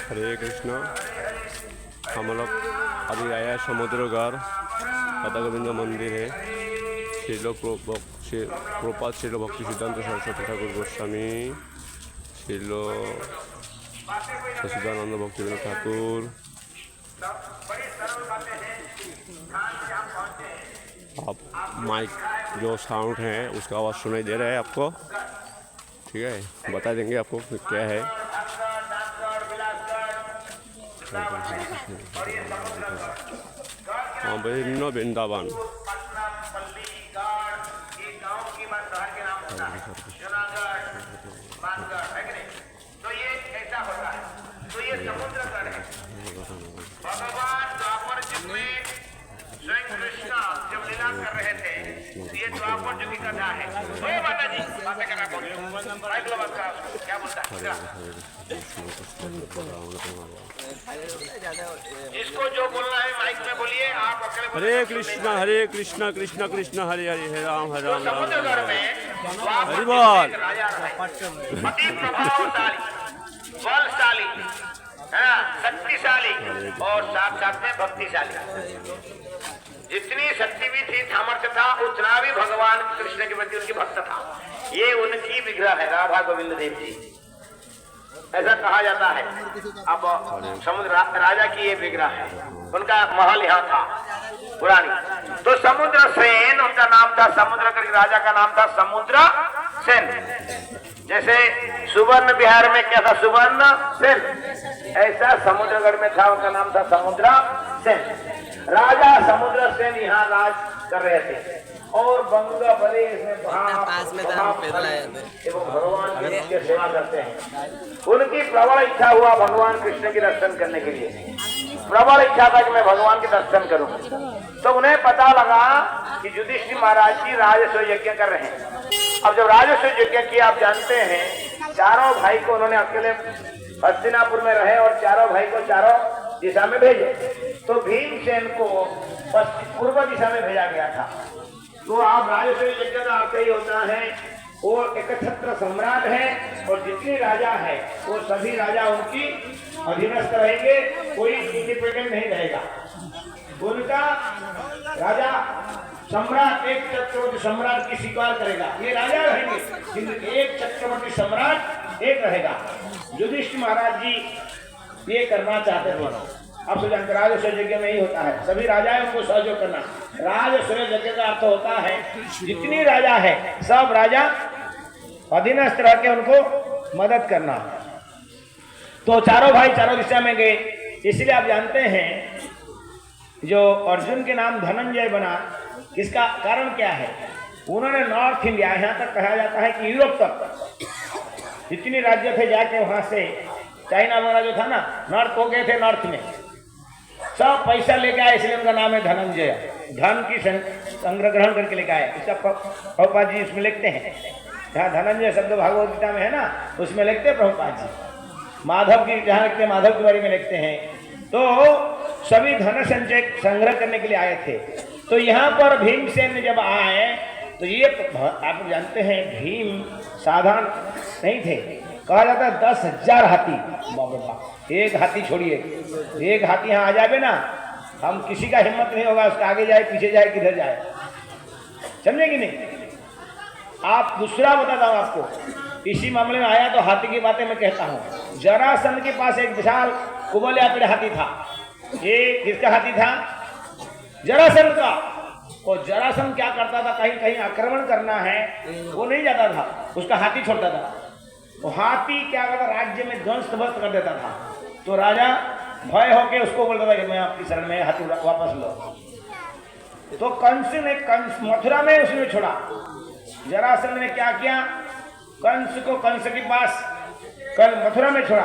हरे कृष्ण। हम लोग अभी आया समुद्रगढ़, राधा गोविंद मंदिर है। प्रभुपाद श्रील भक्ति सिद्धांत सरस्वती ठाकुर गोस्वामी, श्रील सच्चिदानंद भक्ति ठाकुर। आप माइक जो साउंड है उसका आवाज़ सुनाई दे रहा है आपको? ठीक है, बता देंगे आपको क्या है। विभिन्न वृंदावन तो ये ऐसा होता है। तो ये समुद्र गढ़ है। भगवान द्वापर युग में स्वयं कृष्ण जब लीला कर रहे थे, ये द्वापर युग की कथा है। ओए माता जी, बातें करना बोल क्या बोलता है? इसको जो बोलना है माइक में बोलिए, आप अकेले हरे कृष्णा कृष्ण कृष्ण हरे हरे, हरे राम राम राम। समुद्रगढ़ में हरि बोल। राजा अति प्रभावशाली, बलशाली, शक्तिशाली और साथ साथ में भक्तिशाली। जितनी शक्ति भी थी, सामर्थ्य था, उतना भी भगवान कृष्ण के प्रति उनकी भक्त था। ये उनकी विग्रह है, राधा गोविंद देव जी, ऐसा कहा जाता है। अब समुद्र राजा की ये विग्रह है, उनका महल यहाँ था पुरानी। तो समुद्र सेन उनका नाम था, समुद्र के राजा का नाम था समुद्र सेन। जैसे सुवर्ण बिहार में क्या था, सुवर्ण सेन, ऐसा समुद्रगढ़ में था, उनका नाम था समुद्र सेन। राजा समुद्र सेन यहाँ राज कर रहे थे और बंग प्रदेश में भगवान की सेवा करते हैं। उनकी प्रबल इच्छा हुआ भगवान कृष्ण के दर्शन करने के लिए, प्रबल इच्छा था कि मैं भगवान के दर्शन करूं। तो उन्हें पता लगा कि युधिष्ठिर महाराज जी राजस्व यज्ञ कर रहे हैं। अब जब राजस्व यज्ञ किया, आप जानते हैं, चारों भाई को उन्होंने अकेले हस्तिनापुर में रहे और चारों भाई को चारों दिशा में भेजे। तो भीमसेन को पूर्व दिशा में भेजा गया था। तो आप राजस्व यज्ञ का अर्थ ही होता है, वो एकछत्र सम्राट है और जितने राजा है वो सभी राजा उनकी अधीनस्थ रहेंगे, कोई इंडिपेंडेंट नहीं रहेगा। उनका राजा सम्राट, एक चक्रवर्ती सम्राट की स्वीकार करेगा। ये राजा रहेंगे किंतु एक चक्रवर्ती सम्राट एक रहेगा। युधिष्ठिर महाराज जी ये करना चाहते थे। अब तो जानते राजस्व यज्ञ में ही होता है, सभी राजाएं उनको सहयोग करना। राजस्व यज्ञ का अर्थ होता है जितनी राजा है सब राजा अधीनस्थ रह के उनको मदद करना। तो चारों भाई चारों दिशा में गए। इसलिए आप जानते हैं जो अर्जुन के नाम धनंजय बना, इसका कारण क्या है? उन्होंने नॉर्थ इंडिया, यहाँ तक कहा जाता है कि यूरोप तक जितनी राज्य थे जाके वहां से, चाइना वगैरह जो था ना, नॉर्थ हो गए थे, नॉर्थ में सब पैसा लेके आए, इसलिए उनका नाम है धनंजय। धन की संग्रह ग्रहण करके लेके आए। इसका प्रभुपाद जी उसमें लिखते हैं, जहाँ धनंजय शब्द भागवत गीता में है ना, उसमें लिखते हैं प्रभुपाद जी। माधव की जहाँ लिखते हैं, माधव के बारे में लिखते हैं। तो सभी धन संचय संग्रह करने के लिए आए थे। तो यहाँ पर भीमसेन जब आए तो ये आप जानते हैं भीम साधारण नहीं थे, कहा जाता है 10,000 हाथी। एक हाथी छोड़िए, एक हाथी यहाँ आ जाए ना, हम किसी का हिम्मत नहीं होगा उसका आगे जाए पीछे जाए किधर जाए, समझे कि नहीं? आप दूसरा बताता हूँ आपको, इसी मामले में आया तो हाथी की बातें मैं कहता हूँ। जरासंध के पास एक विशाल कुबलिया पेड़ हाथी था। ये किसका हाथी था? जरासंध का। और जरासंध क्या करता था, कहीं कहीं आक्रमण करना है वो नहीं जाता था, उसका हाथी छोड़ता था। वो हाथी क्या करता, राज्य में ध्वंस ध्वस्त कर देता था। तो राजा भय होके उसको बोलता था कि मैं आपकी शरण में, हाथी वापस लो। तो कंस ने, मथुरा में उसने छोड़ा। जरासंध ने क्या किया, कंस को कंस के पास कल मथुरा में छोड़ा।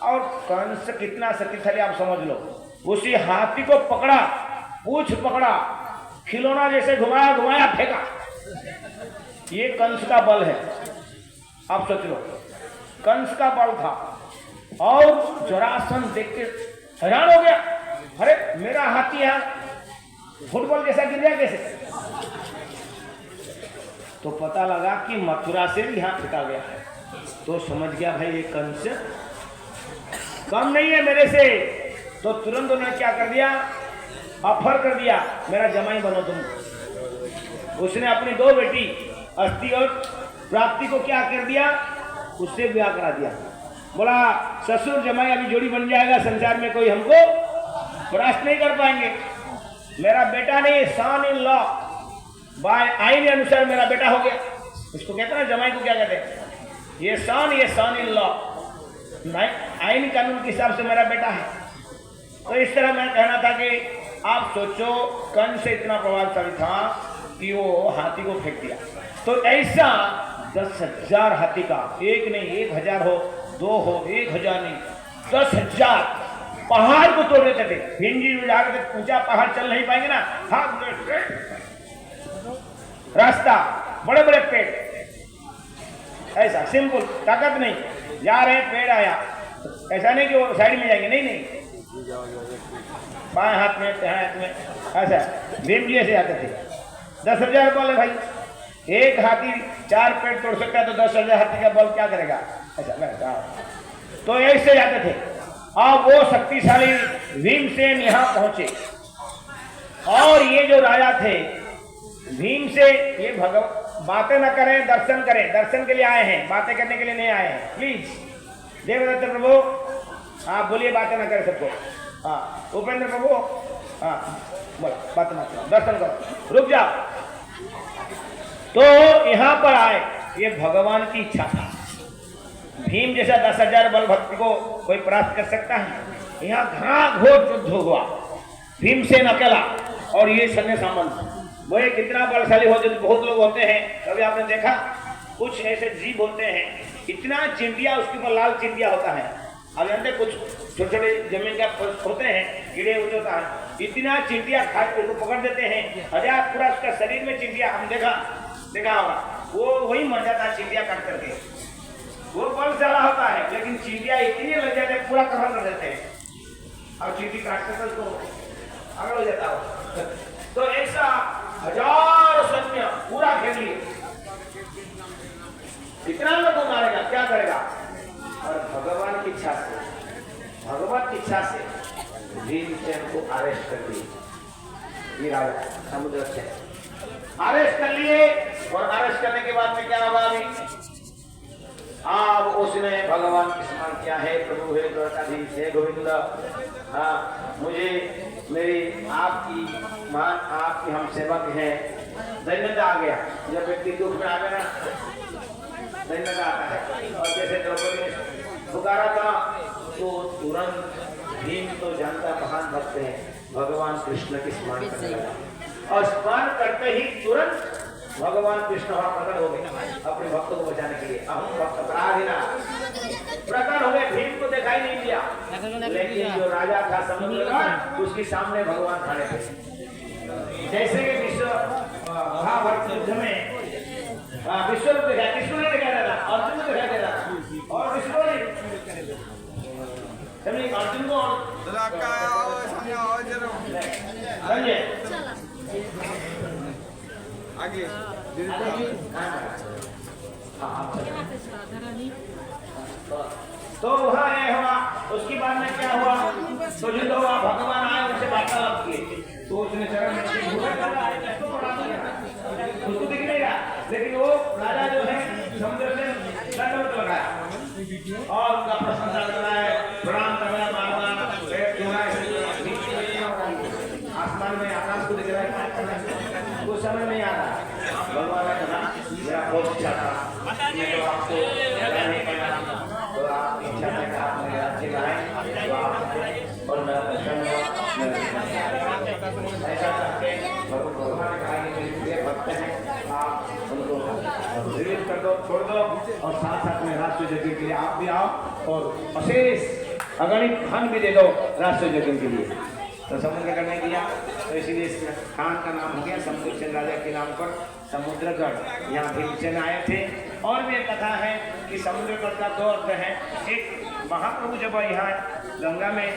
और कंस कितना शक्तिशाली आप समझ लो, उसी हाथी को पकड़ा, पूंछ पकड़ा, खिलौना जैसे घुमाया घुमाया फेंका। ये कंस का बल है, आप सोच लो, कंस का बल था। और जरासंध देख के हैरान हो गया, अरे मेरा हाथी यहाँ फुटबॉल जैसा गिर गया कैसे? तो पता लगा कि मथुरा से भी यहाँ फेंका गया है। तो समझ गया भाई ये कंस कम नहीं है मेरे से। तो तुरंत उन्होंने क्या कर दिया, ऑफर कर दिया, मेरा जमाई बनो तुम। उसने अपनी 2 बेटी अस्थि और प्राप्ति को क्या कर दिया, उससे ब्याह करा दिया। बोला ससुर जमाई अभी जोड़ी बन जाएगा, संसार में कोई हमको परास्त नहीं कर पाएंगे। मेरा बेटा नहीं, सन इन लॉ, बाय आईन अनुसार मेरा बेटा हो गया। इसको कहते हैं जमाई को क्या कहते हैं, ये सन इन लॉ, आईन कानून के हिसाब से मेरा बेटा है। तो इस तरह मैं कहना था कि आप सोचो, कंस से इतना प्रभावशाली था कि वो हाथी को फेंक दिया। तो ऐसा 10,000 हाथी का, एक नहीं 1,000 हो, 2 हो, 1,000 नहीं 10,000 पहाड़ को तोड़ देते थे। हिंदी में जाकर ऊंचा पहाड़ चल नहीं पाएंगे ना, हाथ रास्ता, बड़े बड़े पेड़, ऐसा सिंपल, ताकत नहीं, जा रहे पेड़ आया, ऐसा नहीं कि वो साइड में जाएंगे, नहीं, बाएं हाथ में ऐसा भीम जी ऐसे आते थे। 10,000 बल है भाई, एक हाथी 4 पेड़ तोड़ सकता है, तो 10,000 हाथी का बल क्या करेगा, ऐसा। तो ऐसे जाते थे। अब वो शक्तिशाली भीमसेन यहाँ पहुंचे, और ये जो राजा थे भीमसेन, ये बातें न करें, दर्शन करें। दर्शन के लिए आए हैं, बातें करने के लिए नहीं आए हैं। प्लीज देवदत्त प्रभु, आप बोलिए, बातें न करें सबको। हाँ उपेंद्र प्रभु, हाँ बोला, बात मत करो, दर्शन करो, रुक जाओ। तो यहाँ पर आए, ये भगवान की इच्छा था। भीम जैसा 10,000 बल भक्ति को कोई परास्त कर सकता है? यहाँ घाघोर युद्ध हुआ, भीमसेन अकेला और ये सैन्य सामंत। वो एक इतना बलशाली हो, जो बहुत लोग होते हैं, कभी आपने देखा, कुछ ऐसे जीव होते हैं, इतना चिंटिया, उसके ऊपर लाल चिंटिया होता है। अब जानते कुछ छोटे छोटे जमीन का होते हैं, कीड़े उड़े होता है, इतना चिंटिया खाद को पकड़ देते हैं, हजार पूरा उसका शरीर में चिंटिया, हम देखा होगा, वो वही मर जाता है चिंटिया काट करके। वो बलशाला होता है, लेकिन चिंटिया इतनी लग जाते हैं, पूरा कवर कर देते हैं, और चींटी काट कर उसको आगे हो जाता हो। तो ऐसा 1000 सैन्य पूरा घेर लिए, इतना लोगों को मारेगा, क्या करेगा? और भगवान की इच्छा से भीमसेन को अरेस्ट कर दिए। समुद्र से अरेस्ट कर लिए, और अरेस्ट करने के बाद में क्या होगा? अभी अब उसने भगवान की स्मरण किया है, प्रभु हे द्वारकाधीश, हे गोविंद, हाँ मुझे मेरी आपकी हम सेवक हैं। दैन्यता आ गया, जब व्यक्ति दुख में आ गया ना, दैन्यता आता है। और जैसे द्रौपदी ने पुकारा था, तो तुरंत भीम तो जानता महान भक्त है, भगवान कृष्ण की स्मरण करने लगा, और स्मरण करते ही तुरंत भगवान कृष्ण वहां प्रकट हो गए अपने भक्तों को बचाने के लिए। अहम भक्त पराधीना प्रकट हो गए, भीम को दिखाई नहीं दिया, लेकिन जो राजा था समुद्र का, उसके सामने भगवान खड़े थे। जैसे कि महाभारत युद्ध में विश्वरूप दिखाया, कृष्ण ने दिखाया था, अर्जुन को दिखाई दे रहा, और विष्णु ने अर्जुन को आगे तो वहाँ हुआ। उसके बाद में क्या हुआ? तो युद्ध हुआ, भगवान आए, उनसे वार्तालाप किए, तो उसने चरण उसको दिख नहीं रहा, लेकिन वो राजा जो है समुद्र से दंडवत लगाया, और उनका प्रशंसा कराया, प्रणाम कराया, बार-बार आसमान में आकाश को दिख रहा है, वो समझ नहीं आ रहा। भगवान ने कहा मेरा बहुत इच्छा था, मैं तो आपको नहीं पाया, तो आप इच्छा में कहा मेरे राज्य में आए, तो आप और मेरा दर्शन ऐसा करके भगवान ने कहा कि मेरे प्रिय भक्त हैं, आप उनको रिलीज कर दो, छोड़ दो, और साथ साथ में राष्ट्रीय यज्ञ के लिए आप भी आओ, और अशेष अगणित धन भी दे दो राष्ट्रीय यज्ञ के लिए। तो समुद्र करने किया, तो इसीलिए इस खान का नाम हो गया समुद्रसेन राजा के नाम पर समुद्रगढ़। यहाँ भीमसेन आए थे। और भी एक कथा है कि समुद्रगढ़ का 2 अर्थ है। एक, महाप्रभु जब यहाँ गंगा में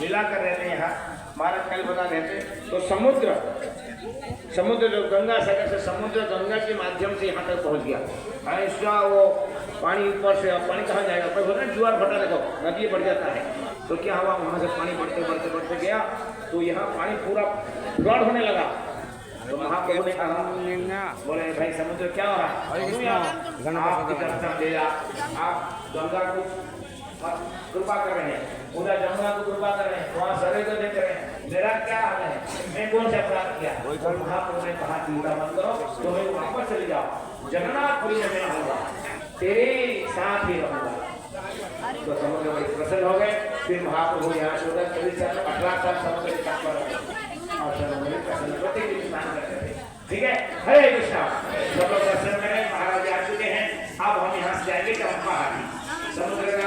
लीला कर रहे थे, यहाँ महाराज कल बता रहे थे। तो समुद्र जो गंगा सागर से समुद्र गंगा के माध्यम से यहाँ तक पहुँच गया। ऐसा वो पानी ऊपर से, अब पानी कहाँ जाएगा? पर बोलते हैं जुआर फटा, देखो नदी बढ़ जाता है तो क्या हुआ, वहाँ से पानी बढ़ते गया तो यहाँ पानी पूरा फ्लड होने लगा। तो महाप्रभु ने कहा, बोले भाई समुद्र क्या हो रहा है? आप दर्शन दे, आप गंगा को कृपा कर रहे हैं, पूरा जमुना को कृपा कर रहे हैं, वहाँ सरे को देख रहे हैं, मेरा क्या हाल है, मैं कौन सा अपराध किया? और महाप्रभु ने कहा चिंता मत करो, तुम्हें वापस चले जाओ, जगन्नाथपुरी में मैं होगा, तेरे साथ ही रहूंगा। तो समुद्र बड़े प्रसन्न हो गए। फिर महाप्रभु यहाँ से उधर 18 साल समुद्र के तट पर और समुद्र में प्रसन्न प्रतिदिन स्नान करते थे। ठीक है, हरे कृष्णा। सब लोग दर्शन करें, महाराज आ चुके हैं। अब हम यहाँ से जाएंगे चंपाहाटी, समुद्र का